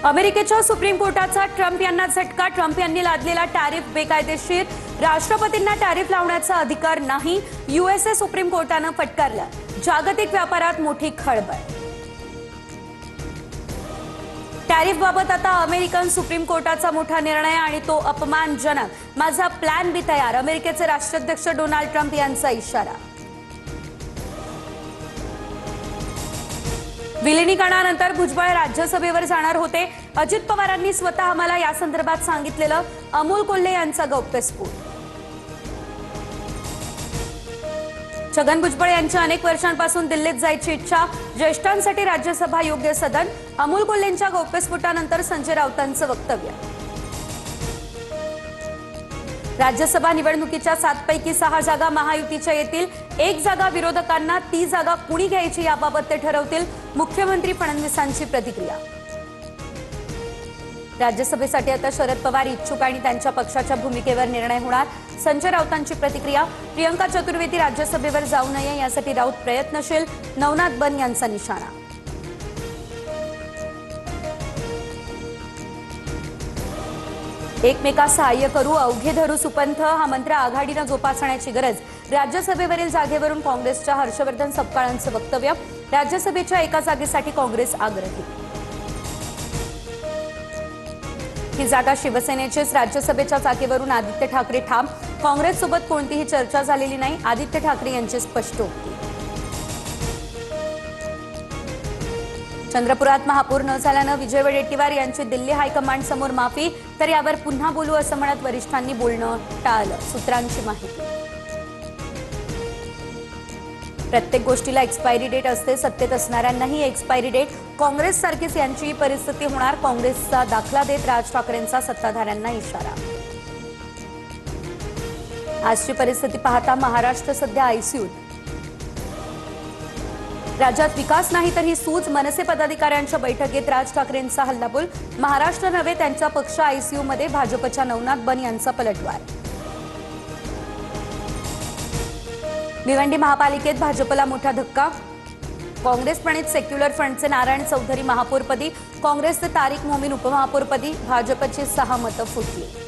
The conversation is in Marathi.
अमेरिकेच्या सुप्रीम कोर्टाचा ट्रम्प यांना झटका। ट्रम्प यांनी लादलेला टॅरिफ बेकायदेशीर, राष्ट्रपतींना टॅरिफ लावण्याचा अधिकार नाही, यूएसए सुप्रीम कोर्टानं फटकारलं। जागतिक व्यापारात मोठी खळबळ। टॅरिफबाबत आता अमेरिकन सुप्रीम कोर्टाचा मोठा निर्णय आणि तो अपमानजनक। माझा प्लॅन बी तयार, अमेरिकेचे राष्ट्राध्यक्ष डोनाल्ड ट्रम्प यांचा इशारा। विलिनीकरणानंतर भुजबळ राज्यसभेवर जाणार होते। अजित पवारांनी स्वतः आम्हाला या संदर्भात सांगितलेलं, अमोल कोल्हे यांचा गौप्यस्फोट। छगन भुजबळ यांची अनेक वर्षांपासून दिल्लीत जायची इच्छा, ज्येष्ठांसाठी राज्यसभा योग्य सदन। अमोल कोल्हेंच्या गौप्यस्फोटानंतर संजय राऊतांचं वक्तव्य। राज्यसभा निवडणुकीच्या 7 पैकी 6 जागा महायुतीच्या येतील, 1 जागा विरोधकांना, ती जागा कुणी घ्यायची याबाबत ते ठरवतील, मुख्यमंत्री फडणवीसांची प्रतिक्रिया। राज्यसभेसाठी आता शरद पवार इच्छुक आणि त्यांच्या पक्षाच्या भूमिकेवर निर्णय होणार, संजय राऊतांची प्रतिक्रिया। प्रियंका चतुर्वेदी राज्यसभेवर जाऊ नये यासाठी राऊत प्रयत्नशील, नवनाथ बन यांचा निशाणा। एकमेकास सहाय्य करू, अवघे धरू सुपंथ हा मंत्र आघाडीनं जोपासण्याची गरज। राज्यसभेवरील जागेवरून काँग्रेसच्या हर्षवर्धन सपकाळांचं वक्तव्य। राज्यसभेच्या एका जागेसाठी काँग्रेस आग्रही। ही जागा शिवसेनेचीच, राज्यसभेच्या जागेवरून आदित्य ठाकरे ठाम। काँग्रेससोबत कोणतीही चर्चा झालेली नाही, आदित्य ठाकरे यांची स्पष्टोक्ती। चंद्रपुरात महापूर न झाल्यानं विजय वडेट्टीवार यांची दिल्ली हायकमांड समोर माफी, तर यावर पुन्हा बोलू असं म्हणत वरिष्ठांनी बोलणं टाळलं, सूत्रांची माहिती। प्रत्येक गोष्टीला एक्सपायरी डेट असते, सत्तेत असणाऱ्यांनाही एक्सपायरी डेट। काँग्रेस सारखीच यांची परिस्थिती होणार, काँग्रेसचा दाखला देत राज ठाकरेंचा सत्ताधाऱ्यांना इशारा। आजची परिस्थिती पाहता महाराष्ट्र सध्या आयसीयूत। राज्यात विकास नाही तर ही सूज, मनसे पदाधिकाऱ्यांच्या बैठकीत राज ठाकरेंचा हल्लाबोल। महाराष्ट्र नव्हे त्यांचा पक्ष आयसीयूमध्ये, भाजपच्या नवनाथ बन यांचा पलटवार। भिवंडी महापालिकेत भाजपला मोठा धक्का, काँग्रेस प्रणित सेक्युलर फ्रंटचे नारायण चौधरी महापौरपदी, काँग्रेसचे तारिक मोमीन उपमहापौरपदी, भाजपची 6 मतं फुटली।